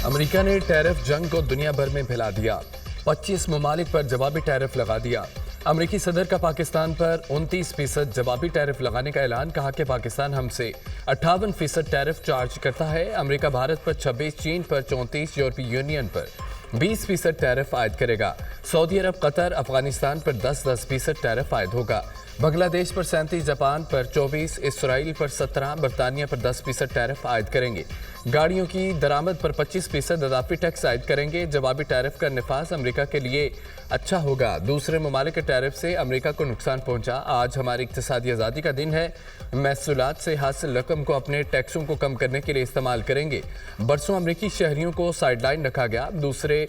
America ने tariff जंग को दुनिया भर में फैला दिया। 25 ममालिक पर जवाबी टैरिफ लगा दिया। अमेरिकी सदर का पाकिस्तान पर 29% जवाबी टैरिफ लगाने का ऐलान। कहा कि पाकिस्तान हमसे 58% टैरिफ चार्ज करता है। अमेरिका भारत पर 26, चीन पर 34, यूरोपीय यूनियन पर 20% टैरिफ आयद करेगा। सऊदी अरब, कतर, अफगानिस्तान पर 10% टैरिफ आयद होगा। बांग्लादेश पर 37, जापान पर 24, इसराइल पर 17, बरतानिया पर 10% टैरिफ आयद करेंगे। गाड़ियों की दरामद पर 25% इजाफी टैक्स आयद करेंगे। जवाबी टैरिफ का नफाज अमेरिका के लिए अच्छा होगा। दूसरे ममालिक के टैरिफ से अमेरिका को नुकसान पहुंचा। आज हमारी इक्तिसादी आज़ादी का दिन है। महसूलात से हासिल रकम को अपने टैक्सों को कम करने के लिए इस्तेमाल करेंगे। बरसों अमेरिकी शहरियों को साइडलाइन रखा गया। दूसरे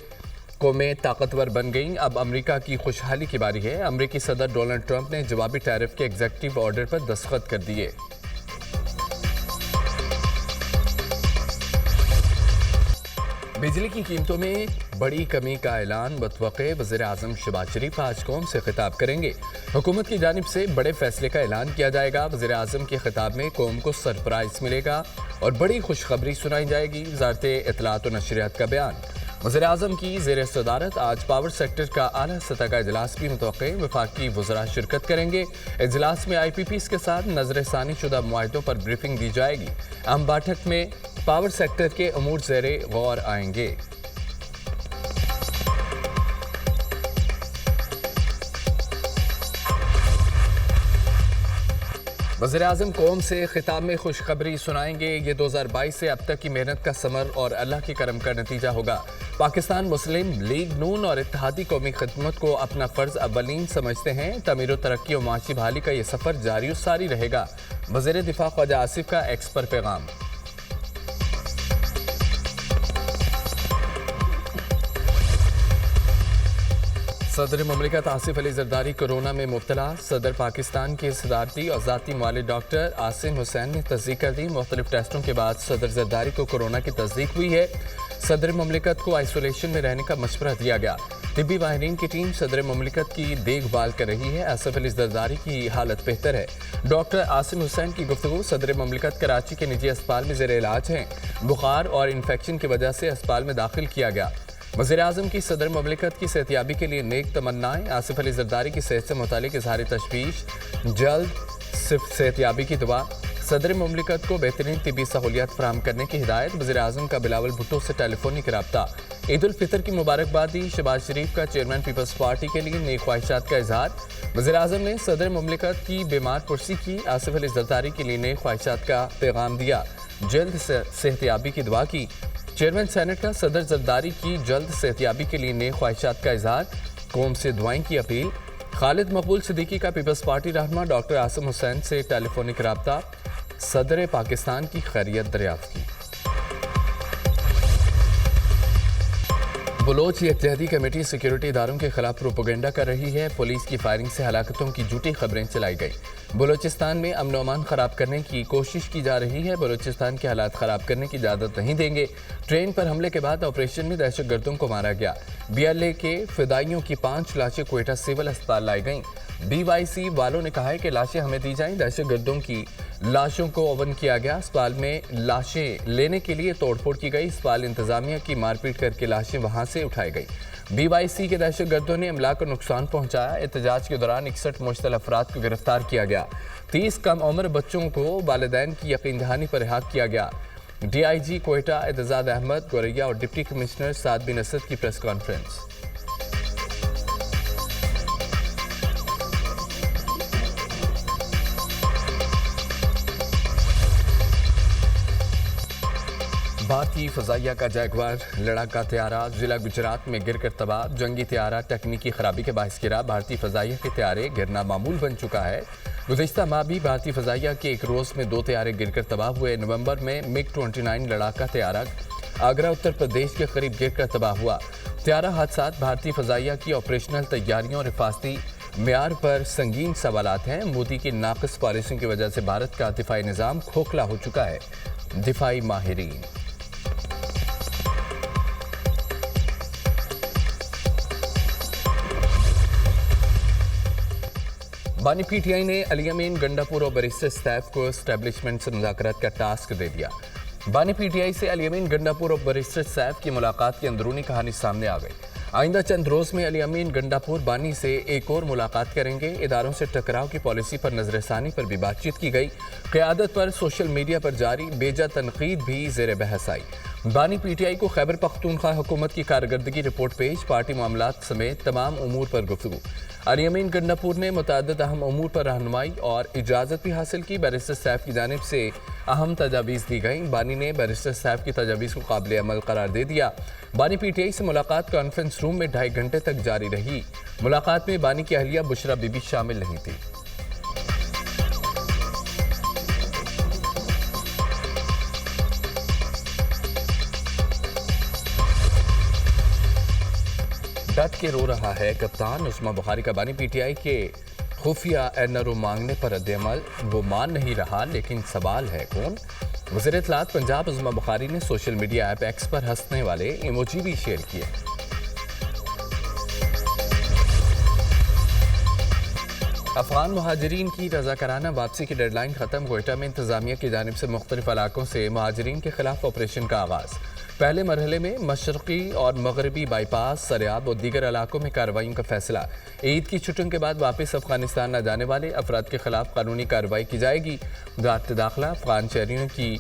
कौमें ताकतवर बन गईं। अब अमेरिका की खुशहाली की बारी है। अमेरिकी सदर डोनाल्ड ट्रंप ने जवाबी टैरिफ के एग्जीक्यूटिव ऑर्डर पर दस्तखत कर दिए। बिजली की कीमतों में बड़ी कमी का ऐलान। बतवक़े वज़ीर-ए-आज़म शहबाज शरीफ आज कौम से खिताब करेंगे। हुकूमत की जानिब से बड़े फैसले का ऐलान किया जाएगा। वज़ीर-ए-आज़म के खिताब में कौम को सरप्राइज मिलेगा और बड़ी खुशखबरी सुनाई जाएगी। वज़ारत इत्तलात व नशरियात का बयान। वज़ीर-ए-आज़म की ज़ेर सदारत आज पावर सेक्टर का आला सतह का इजलास भी मुतवक्के। वफाकी वज़रा शिरकत करेंगे। इजलास में IPPs के साथ नजरसानी शुदा मुआहदों पर ब्रीफिंग दी जाएगी। अहम बैठक में पावर सेक्टर के अमूर ज़ेरे गौर आएंगे। वज़ीर-ए-आज़म कौम से खिताब में खुशखबरी सुनाएंगे। ये 2022 से अब तक की मेहनत का समर और अल्लाह के करम का नतीजा होगा। पाकिस्तान मुस्लिम लीग नून और इत्तेहादी कौमी खिदमत को अपना फ़र्ज अव्वलीन समझते हैं। तमीर व तरक्की और माशी बहाली का ये सफ़र जारी और सारी रहेगा। वज़ीर दिफा ख्वाजा आसिफ का एक्स पर पैगाम। सदर ममलिकत आसिफ अली जरदारी कोरोना में मुब्तला। सदर पाकिस्तान के सदारती और ज़ाती मालिक डॉक्टर आसिम हुसैन ने तस्दीक कर दी। मुख्तलिफ टेस्टों के बाद सदर जरदारी को कोरोना की तस्दीक हुई है। सदर ममलिकत को आइसोलेशन में रहने का मशवरा दिया गया। तिब्बी माहिरीन की टीम सदर ममलिकत की देखभाल कर रही है। आसिफ अली जरदारी की हालत बेहतर है। डॉक्टर आसिम हुसैन की गुफ्तगू। सदर ममलिकत कराची के निजी अस्पताल में ज़ेर इलाज हैं। बुखार और इन्फेक्शन की वजह से अस्पताल में दाखिल किया गया। वज़ीर-ए-आज़म की सदर ममलिकत की सेहतियाबी के लिए नेक तमन्नाएं। आसिफ अली जरदारी की सेहत से मुतालिक इज़हार तशवीश। जल्द सेहतियाबी की दुआ। सदर ममलिकत को बेहतरीन तिब्बी सहूलियात फराहम करने की हिदायत। वज़ीर-ए-आज़म का बिलावल भुट्टो से टेलीफोनिक रब्ता। ईद उल फितर की मुबारकबाद दी। शहबाज शरीफ का चेयरमैन पीपल्स पार्टी के लिए नेक ख्वाहिशात का इजहार। वज़ीर-ए-आज़म ने सदर ममलिकत की बीमार पुरसी की। आसिफ अली जरदारी के लिए नेक ख्वाहिशात का पैगाम दिया। जल्द सेहतियाबी की दुआ की। चेयरमैन सेनेट का सदर जरदारी की जल्द सेहतियाबी के लिए नेक ख्वाहिशात का इजहार। कौम से दुआएं की अपील। खालिद मकबूल सिद्दीकी का पीपल्स पार्टी रहनुमा डॉक्टर आसिम हुसैन से टेलीफोनिक रब्ता। सदर पाकिस्तान की खैरियत दरियाफ्त की। बलोच इत्तेहादी कमेटी सिक्योरिटी इदारों के खिलाफ प्रोपोगेंडा कर रही है। पुलिस की फायरिंग से हलाकतों की झूठी खबरें चलाई गई। बलोचिस्तान में अमन अमान खराब करने की कोशिश की जा रही है। बलोचिस्तान के हालात खराब करने की इजाज़त नहीं देंगे। ट्रेन पर हमले के बाद ऑपरेशन में दहशतगर्दों को मारा गया। BLA के फिदाइयों की 5 लाशें क्वेटा सिविल अस्पताल लाई गईं। BYC वालों ने कहा है कि लाशें हमें दी जाएं। दहशतगर्दों की लाशों को ओवन किया गया। अस्पताल में लाशें लेने के लिए तोड़फोड़ की गई। अस्पताल इंतजामिया की मारपीट करके लाशें वहां से उठाई गई। BYC के दहशतगर्दों ने अमला को नुकसान पहुंचाया। एहतजाज के दौरान 61 मुश्तल अफराद को गिरफ्तार किया गया। 30 कम उम्र बच्चों को वालिदैन की यकीन दहानी पर रिहा किया गया। DIG क्वेटा एतजाद अहमद गोरैया और डिप्टी कमिश्नर साद बिन असद की प्रेस कॉन्फ्रेंस। भारतीय फजाइया का जैगवार लड़ाका तैयारा जिला गुजरात में गिरकर तबाह। जंगी तैयारा तकनीकी खराबी के बायस गिरा। भारतीय फजाइया के तैयारे गिरना मामूल बन चुका है। गुज़िश्ता माह भी भारतीय फजाइया के एक रोज़ में 2 तैयारे गिरकर तबाह हुए। नवंबर में MiG-29 लड़ाका तैयारा आगरा उत्तर प्रदेश के करीब गिरकर तबाह हुआ। तैयारा हादसा भारतीय फजाइया की ऑपरेशनल तैयारियों और हिफाजती मेयार पर संगीन सवालात हैं। मोदी की नाक़िस पॉलिसियों की वजह से भारत का दिफाई निज़ाम खोखला हो चुका है। दिफाई माहिरीन। बानी PTI ने अली अमीन, गंडापुर और बरिस्टर स्टैफ को एस्टेब्लिशमेंट से मुज़ाकरात का टास्क दे दिया। बानी पीटीआई से अल-यमीन गंडापुर और बैरिस्टर सैफ की मुलाकात की अंदरूनी कहानी सामने आ गई। आइंदा चंद रोज में अल-यमीन गंडापुर बानी से एक और मुलाकात करेंगे। इदारों से टकराव की पॉलिसी पर नजरसानी पर भी बातचीत की गई। क़यादत पर सोशल मीडिया पर जारी बेजा तनकीद भी जेर बहस आई। बानी पीटीआई को खैबर पख्तूनख्वा हुकूमत की कारकर्दगी रिपोर्ट पेश, पार्टी मामलात समेत तमाम उमूर पर गुफ्तगू। अल-यमीन गंडापुर ने मुतअद्दिद अहम उमूर पर रहनुमाई और इजाज़त भी हासिल की। बैरिस्टर सैफ की जानिब से अहम तजावीज़ दी गई। बानी ने बैरिस्टर सैफ की तजावीज़ को काबिल अमल करार दे दिया। बानी पीटीआई से मुलाकात कॉन्फ्रेंस रूम में 2.5 घंटे तक जारी रही। मुलाकात में बानी की अहलिया बुशरा बीबी शामिल नहीं थी। डट के रो रहा है कप्तान उस्मा बुखारी का बानी पीटीआई के खुफिया एनआरओ मांगने पर रद्द-ए-अमल। वो मान नहीं रहा, लेकिन सवाल है कौन? वज़ीर इत्तलात पंजाब उस्मा बुखारी ने सोशल मीडिया ऐप एक्स पर हंसने वाले इमोजी भी शेयर किए। अफगान मुहाजिरीन की रज़ाकाराना वापसी की डेडलाइन खत्म। कोयटा में इंतजामिया की जानिब से मुख्तलिफ इलाकों से मुहाजिरीन के खिलाफ ऑपरेशन का आगाज़। पहले मरहले में मशरकी और मगरबी बाईपास, सरियाब और दीगर इलाकों में कार्रवाइयों का फैसला। ईद की छुट्टियों के बाद वापस अफगानिस्तान न जाने वाले अफराद के खिलाफ कानूनी कार्रवाई की जाएगी। वजारत दाखिला अफगान शहरियों की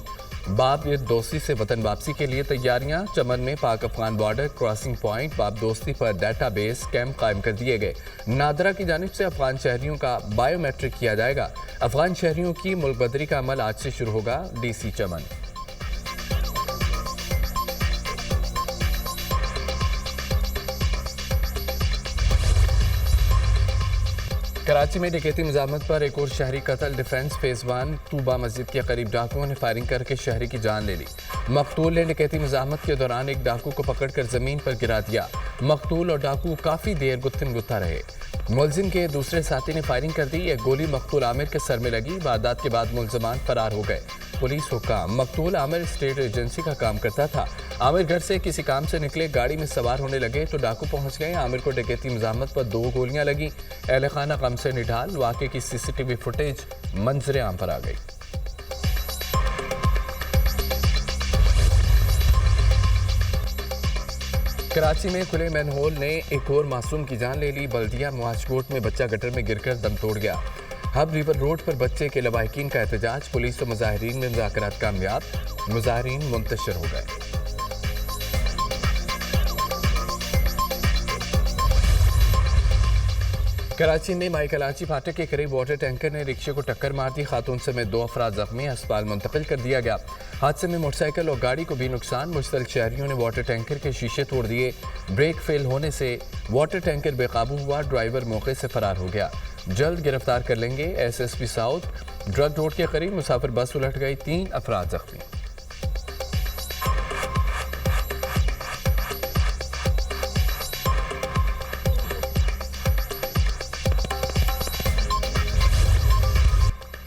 बाब दोस्ती से वतन वापसी के लिए तैयारियां। चमन में पाक अफगान बॉर्डर क्रॉसिंग पॉइंट बाब दोस्ती पर डाटाबेस कैंप कायम कर दिए गए। नादरा की जानिब से अफगान शहरियों का बायोमेट्रिक किया जाएगा। अफगान शहरियों की मुल्क बदरी का अमल आज से शुरू होगा। डीसी चमन। कराची में डकैती मज़ामत पर एक और शहरी कत्ल। डिफेंस फेज़ 1 तूबा मस्जिद के करीब डाकुओं ने फायरिंग करके शहरी की जान ले ली। मकतूल ने डकैती मज़ामत के दौरान एक डाकू को पकड़कर ज़मीन पर गिरा दिया। मकतूल और डाकू काफ़ी देर गुत्थम गुत्था रहे। मुलजिम के दूसरे साथी ने फायरिंग कर दी। एक गोली मकतूल आमिर के सर में लगी। वारदात के बाद मुलजमान फरार हो गए। पुलिस हुक्म। मकतूल आमिर स्टेट एजेंसी का काम करता था। आमिर घर से किसी काम से निकले, गाड़ी में सवार होने लगे तो डाकू पहुंच गए। आमिर को डकैती मज़ामत पर 2 गोलियां लगी। अहले खाना गम से निढाल। वाक़े की सीसीटीवी फुटेज मंजर आम पर आ गई। कराची में खुले मैनहोल ने एक और मासूम की जान ले ली। बल्दिया मुआशकोट में बच्चा गटर में गिरकर दम तोड़ गया। हब रिवर रोड पर बच्चे के लवाहिकीन का एहतजाज। पुलिस और मुजाहिरीन में मुज़ाकरात कामयाब। मुजाहिरीन मुंतशिर हो गए। कराची में माई कलाची फाटक के करीब वाटर टैंकर ने रिक्शे को टक्कर मार दी। खातून समेत 2 अफराद जख्मी, अस्पताल मुंतकिल कर दिया गया। हादसे में मोटरसाइकिल और गाड़ी को भी नुकसान। मुश्तरक शहरियों ने वाटर टैंकर के शीशे तोड़ दिए। ब्रेक फेल होने से वाटर टैंकर बेकाबू हुआ। ड्राइवर मौके से फरार हो गया। जल्द गिरफ्तार कर लेंगे। SSP south. ड्रग रोड के करीब मुसाफिर बस उलट गई, 3 अफराद जख्मी।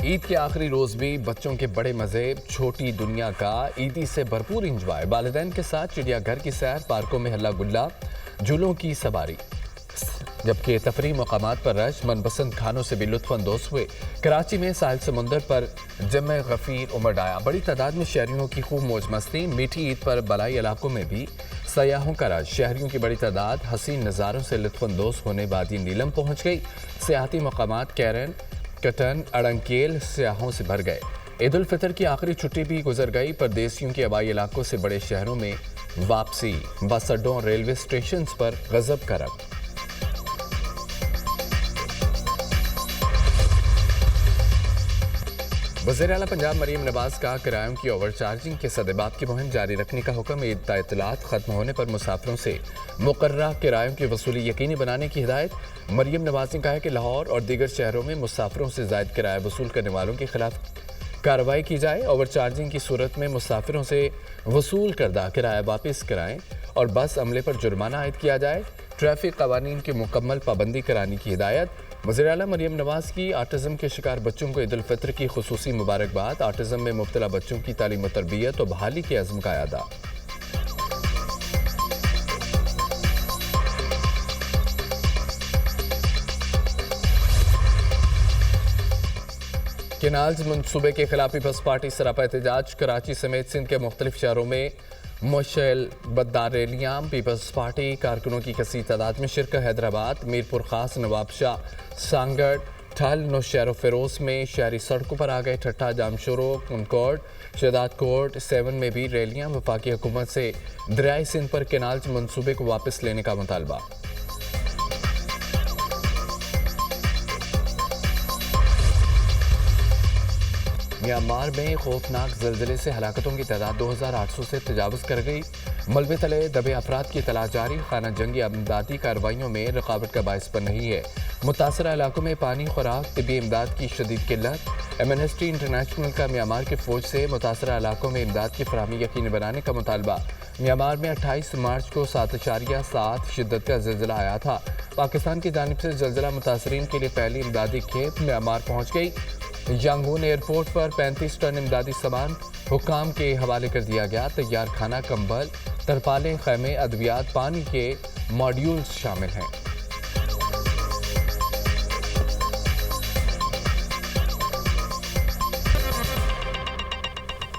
ईद के आखिरी रोज भी बच्चों के बड़े मजे, छोटी दुनिया का ईदी से भरपूर इंजॉय। वालिदैन के साथ चिड़ियाघर की सैर, पार्कों में हल्ला गुल्ला, झूलों की सवारी, जबकि तफरीह मकामात पर रश। मनपसंद खानों से भी लुत्फ अंदोज हुए। कराची में साहिल समुंदर पर जमे गफीर उमड़ आया। बड़ी तादाद में शहरियों की खूब मौज मस्ती। मीठी ईद पर बलाई इलाकों में भी सयाहों का रश। शहरियों की बड़ी तादाद हसीन नज़ारों से लुत्फ अंदोज होने वादी नीलम पहुँच गई। सियाहती मकामात कैरन, कटन, अड़ंकेल सयाहों से भर गए। ईद उल फितर की आखिरी छुट्टी भी गुजर गई। परदेसियों के हवाई इलाकों से बड़े शहरों में वापसी। बस अड्डों, रेलवे स्टेशन पर गजब का रंग। वज़ीर आला पंजाब मरीम नवाज का किरायों की ओवर चार्जिंग के सदेबाब की मुहिम जारी रखने का हुक्म। ईद ताइतलात खत्म होने पर मुसाफिरों से मुकर्ररा किरायों की वसूली यकीनी बनाने की हिदायत। मरीम नवाज ने कहा है कि लाहौर और दीगर शहरों में मुसाफिरों से ज़ायद किराया वसूल करने वालों के खिलाफ कार्रवाई की जाए। ओवर चार्जिंग की सूरत में मुसाफिरों से वसूल करदा किराया वापस कराएं और बस अमले पर जुर्माना आयद किया जाए। ट्रैफिक कवानीन की मुकम्मल पाबंदी कराने की हिदायत। वज़ीर आला मरीम नवाज की ऑटिज़म के शिकार बच्चों को ईद उल फितर की खुसूसी मुबारकबाद। ऑटिज़म में मुब्तला बच्चों की तालीम व तरबियत और बहाली के अज़्म का अदा। केनाल्स मनसूबे के खिलाफ पीपल्स पार्टी सरापा एहतजाज। कराची समेत सिंध के मुख्तलिफ शहरों में मुशल बददार रैलियाँ। पीपल्स पार्टी कारकुनों की कसी तादाद में शिरकत। हैदराबाद, मीरपुर खास, नवाबशाह, सांगड़, ठल, नौशहर फिरोज में शहरी सड़कों पर आ गए। ठट्ठा, जामशोरो, कनकॉर्ड, शहदाद कोर्ट 7 में भी रैलियाँ। वफाकी हुकूमत से दरियाए सिंध पर केनाल्स मनसूबे को वापस लेने का मुतालबा। म्यांमार में खौफनाक जल्जले से हलाकतों की तादाद 2800 से तजावज़ कर गई। मलबे तले दबे अफराद की तलाश जारी। खाना जंगी इमदादी कार्रवाइयों में रुकावट का बायस बन रही है। मुतासरा इलाकों में पानी, खुराक, तिब्बी इमदाद की शदीद किल्लत। एमनेस्टी इंटरनेशनल का म्यांमार की फौज से मुतासरा इलाकों में इमदाद की फराहमी यकीनी बनाने का मुतालबा। म्यांमार में 28 मार्च को 7.7 शिद्दत का जल्जला आया था। पाकिस्तान की जानिब से जल्जला मुतासरीन के लिए पहली इमदादी खेप म्यांमार पहुँच गई। यांगून एयरपोर्ट पर 35 टन इमदादी सामान हुकाम के हवाले कर दिया गया। तैयार खाना, कंबल, तरपालें, खैमे, अद्वियात, पानी के मॉड्यूल्स शामिल हैं।